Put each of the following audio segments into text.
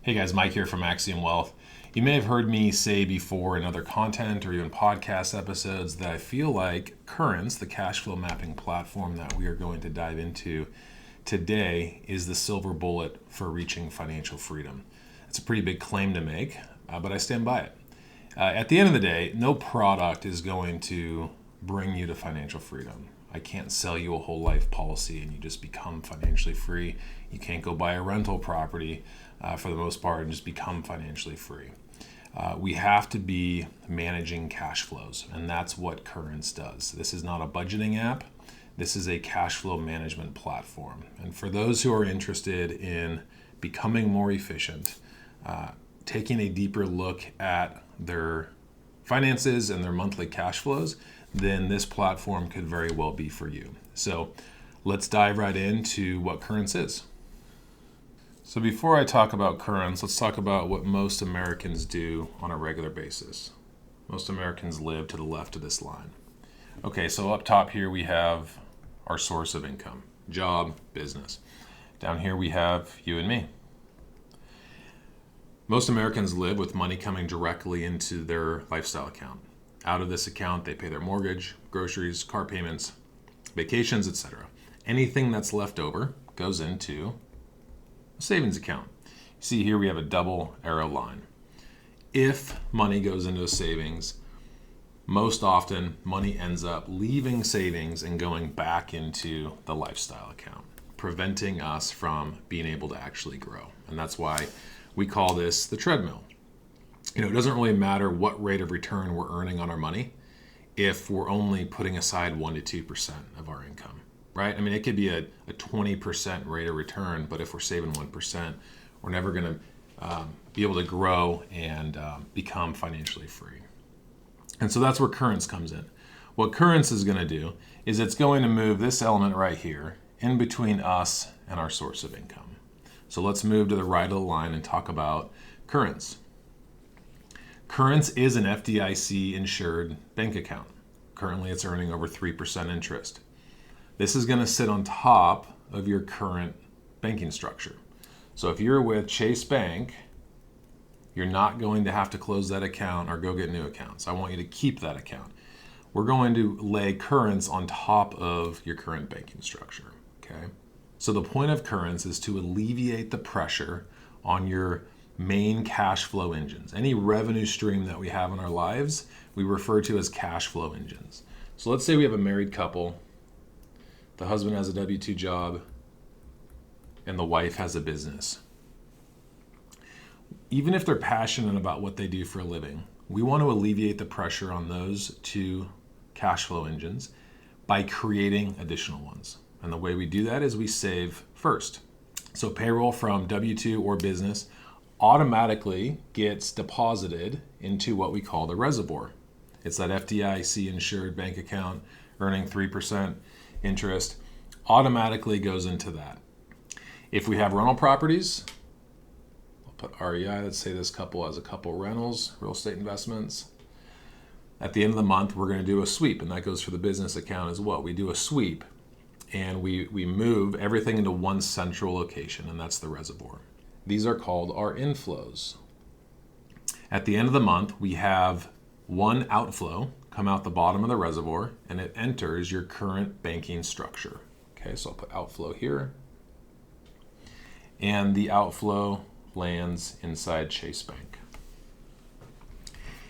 Hey guys, Mike here from Axiom Wealth. You may have heard me say before in other content or even podcast episodes that I feel like Currence, the cash flow mapping platform that we are going to dive into today, is the silver bullet for reaching financial freedom. It's a pretty big claim to make, but I stand by it. At the end of the day, no product is going to bring you to financial freedom. I can't sell you a whole life policy and you just become financially free. You can't go buy a rental property for the most part and just become financially free. We have to be managing cash flows, and that's what Currence does. This is not a budgeting app. This is a cash flow management platform. And for those who are interested in becoming more efficient, taking a deeper look at their finances and their monthly cash flows, then this platform could very well be for you. So let's dive right into what Currence is. So before I talk about Currence, let's talk about what most Americans do on a regular basis. Most Americans live to the left of this line. Okay, so up top here we have our source of income, job, business. Down here we have you and me. Most Americans live with money coming directly into their lifestyle account. Out of this account, they pay their mortgage, groceries, car payments, vacations, etc. Anything that's left over goes into a savings account. You see here we have a double arrow line. If money goes into a savings, most often money ends up leaving savings and going back into the lifestyle account, preventing us from being able to actually grow. And that's why we call this the treadmill. It doesn't really matter what rate of return we're earning on our money if we're only putting aside 1% to 2% of our income, right? I mean, it could be a 20% rate of return, but if we're saving 1%, we're never going to be able to grow and become financially free. And so that's where Currence comes in. What Currence is going to do is it's going to move this element right here in between us and our source of income. So let's move to the right of the line and talk about Currence. Currence is an FDIC insured bank account. Currently, it's earning over 3% interest. This is going to sit on top of your current banking structure. So if you're with Chase Bank, you're not going to have to close that account or go get new accounts. I want you to keep that account. We're going to lay Currence on top of your current banking structure. Okay. So the point of Currence is to alleviate the pressure on your main cash flow engines. Any revenue stream that we have in our lives, we refer to as cash flow engines. So let's say we have a married couple. The husband has a W-2 job and the wife has a business. Even if they're passionate about what they do for a living, we want to alleviate the pressure on those two cash flow engines by creating additional ones. And the way we do that is we save first. So payroll from W-2 or business automatically gets deposited into what we call the reservoir. It's that FDIC insured bank account earning 3% interest, automatically goes into that. If we have rental properties, I'll put REI, let's say this couple has a couple rentals, real estate investments. At the end of the month, we're going to do a sweep, and that goes for the business account as well. We do a sweep and we move everything into one central location, and that's the reservoir. These are called our inflows. At the end of the month, we have one outflow come out the bottom of the reservoir, and it enters your current banking structure. Okay, so I'll put outflow here. And the outflow lands inside Chase Bank.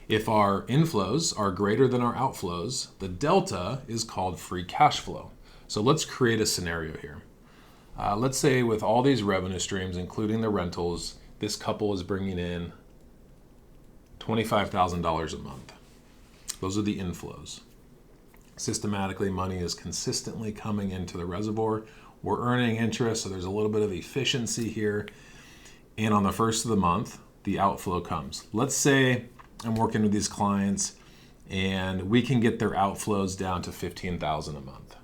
If our inflows are greater than our outflows, the delta is called free cash flow. So let's create a scenario here. Let's say with all these revenue streams, including the rentals, this couple is bringing in $25,000 a month. Those are the inflows. Systematically, money is consistently coming into the reservoir. We're earning interest, so there's a little bit of efficiency here. And on the first of the month, the outflow comes. Let's say I'm working with these clients and we can get their outflows down to $15,000 a month.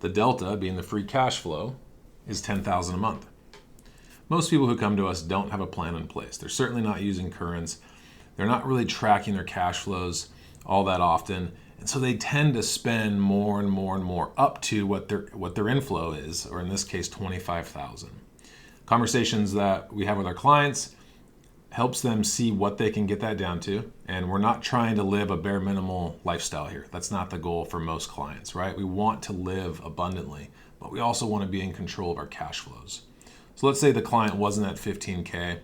The delta, being the free cash flow, is $10,000 a month. Most people who come to us don't have a plan in place. They're certainly not using Currence. They're not really tracking their cash flows all that often. And so they tend to spend more and more and more up to what their inflow is, or in this case, $25,000. Conversations that we have with our clients, helps them see what they can get that down to. And we're not trying to live a bare minimal lifestyle here. That's not the goal for most clients, right? We want to live abundantly, but we also want to be in control of our cash flows. So let's say the client wasn't at 15K,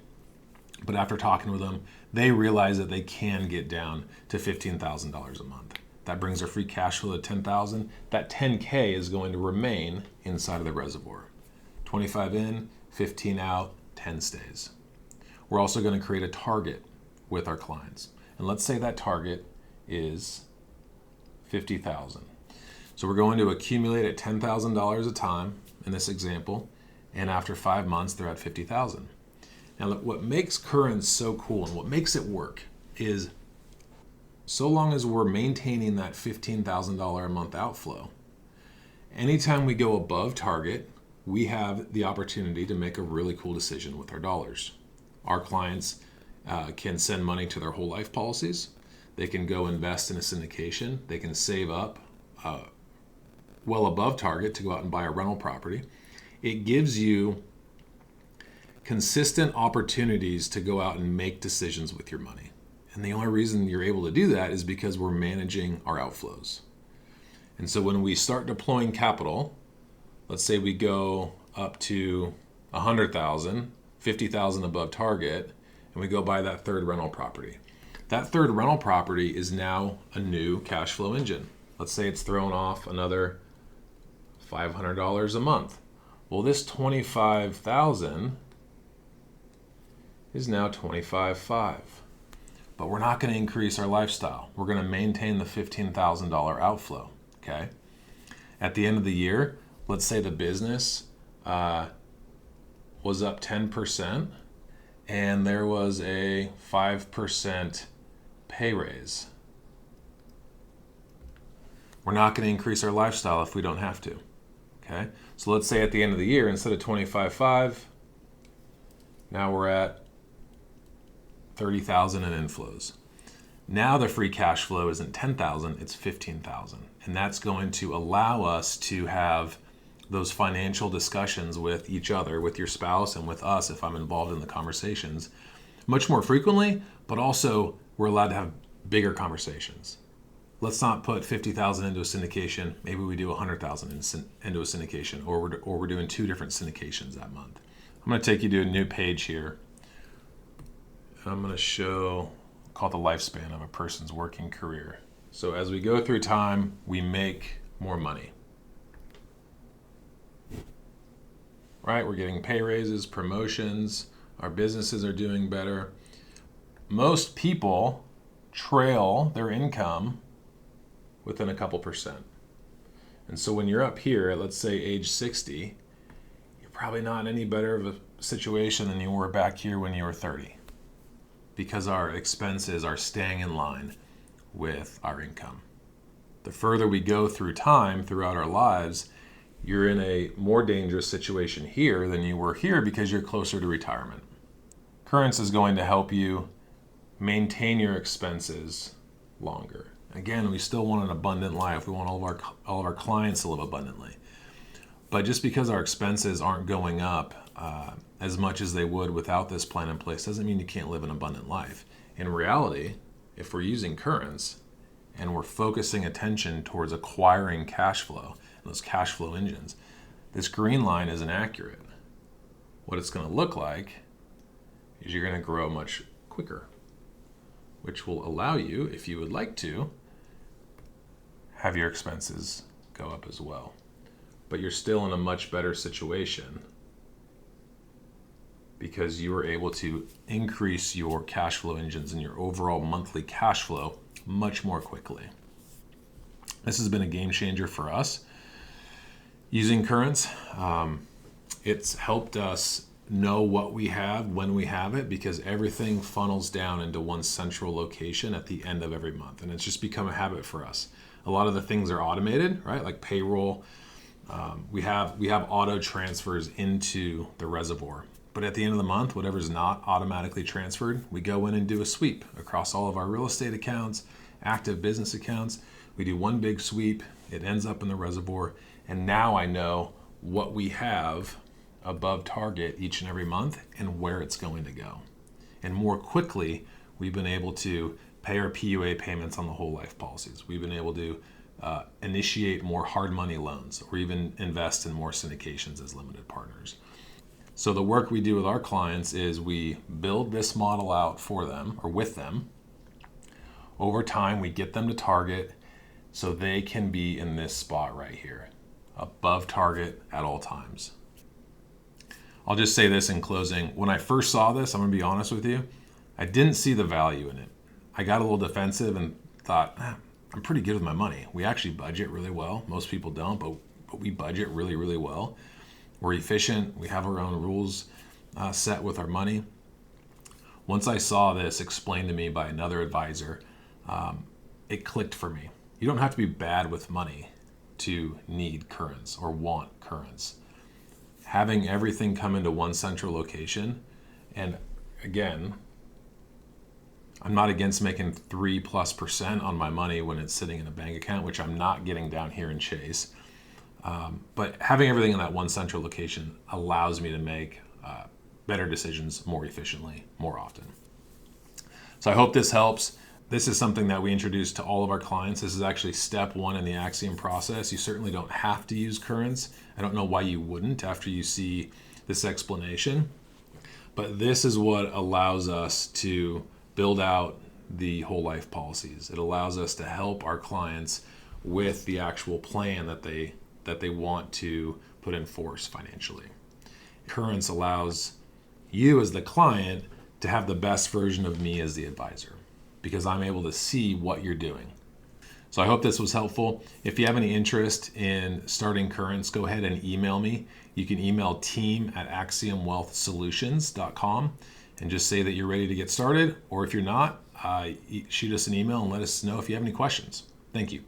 but after talking with them, they realize that they can get down to $15,000 a month. That brings their free cash flow to $10,000. That 10K is going to remain inside of the reservoir. 25 in, 15 out, 10 stays. We're also going to create a target with our clients. And let's say that target is $50,000. So we're going to accumulate at $10,000 a time in this example, and after 5 months, they're at $50,000. Now, look, what makes Currence so cool and what makes it work is so long as we're maintaining that $15,000 a month outflow, anytime we go above target, we have the opportunity to make a really cool decision with our dollars. Our clients can send money to their whole life policies. They can go invest in a syndication. They can save up well above target to go out and buy a rental property. It gives you consistent opportunities to go out and make decisions with your money. And the only reason you're able to do that is because we're managing our outflows. And so when we start deploying capital, let's say we go up to 100,000, 50,000 above target, and we go buy that third rental property. That third rental property is now a new cash flow engine. Let's say it's thrown off another $500 a month. Well, this 25,000 is now 25.5. But we're not going to increase our lifestyle. We're going to maintain the $15,000 outflow, okay? At the end of the year, let's say the business was up 10% and there was a 5% pay raise. We're not going to increase our lifestyle if we don't have to, okay? So let's say at the end of the year, instead of 25.5, now we're at 30,000 in inflows. Now the free cash flow isn't 10,000, it's 15,000. And that's going to allow us to have those financial discussions with each other, with your spouse and with us if I'm involved in the conversations much more frequently, but also we're allowed to have bigger conversations. Let's not put 50,000 into a syndication. Maybe we do 100,000 into a syndication, or we're doing 2 different syndications that month. I'm going to take you to a new page here. I'm going to show, call it the lifespan of a person's working career. So as we go through time, we make more money. Right? We're getting pay raises, promotions, our businesses are doing better. Most people trail their income within a couple percent. And so when you're up here, let's say age 60, you're probably not in any better of a situation than you were back here when you were 30, because our expenses are staying in line with our income. The further we go through time throughout our lives, you're in a more dangerous situation here than you were here because you're closer to retirement. Currence is going to help you maintain your expenses longer. Again, we still want an abundant life. We want all of our clients to live abundantly. But just because our expenses aren't going up as much as they would without this plan in place doesn't mean you can't live an abundant life. In reality, if we're using Currence and we're focusing attention towards acquiring cash flow, those cash flow engines, this green line isn't accurate. What it's going to look like is you're going to grow much quicker, which will allow you, if you would like to, have your expenses go up as well. But you're still in a much better situation because you were able to increase your cash flow engines and your overall monthly cash flow much more quickly. This has been a game changer for us. Using Currence, it's helped us know what we have when we have it, because everything funnels down into one central location at the end of every month. And it's just become a habit for us. A lot of the things are automated, right? Like payroll. We have auto transfers into the reservoir. But at the end of the month, whatever's not automatically transferred, we go in and do a sweep across all of our real estate accounts, active business accounts. We do one big sweep. It ends up in the reservoir. And now I know what we have above target each and every month and where it's going to go. And more quickly, we've been able to pay our PUA payments on the whole life policies. We've been able to initiate more hard money loans or even invest in more syndications as limited partners. So the work we do with our clients is we build this model out for them or with them. Over time, we get them to target so they can be in this spot right here, above target at all times. I'll just say this in closing. When I first saw this, I'm going to be honest with you, I didn't see the value in it. I got a little defensive and thought, I'm pretty good with my money. We actually budget really well. Most people don't, but we budget really, really well. We're efficient. We have our own rules set with our money. Once I saw this explained to me by another advisor, it clicked for me. You don't have to be bad with money to need Currence or want Currence. Having everything come into one central location, and again, I'm not against making 3+% on my money when it's sitting in a bank account, which I'm not getting down here in Chase. But having everything in that one central location allows me to make better decisions more efficiently, more often. So I hope this helps. This is something that we introduce to all of our clients. This is actually step one in the Axiom process. You certainly don't have to use Currence. I don't know why you wouldn't after you see this explanation. But this is what allows us to build out the whole life policies. It allows us to help our clients with the actual plan that they want to put in force financially. Currence allows you as the client to have the best version of me as the advisor because I'm able to see what you're doing. So I hope this was helpful. If you have any interest in starting Currence, go ahead and email me. You can email team@axiomwealthsolutions.com and just say that you're ready to get started. Or if you're not, shoot us an email and let us know if you have any questions. Thank you.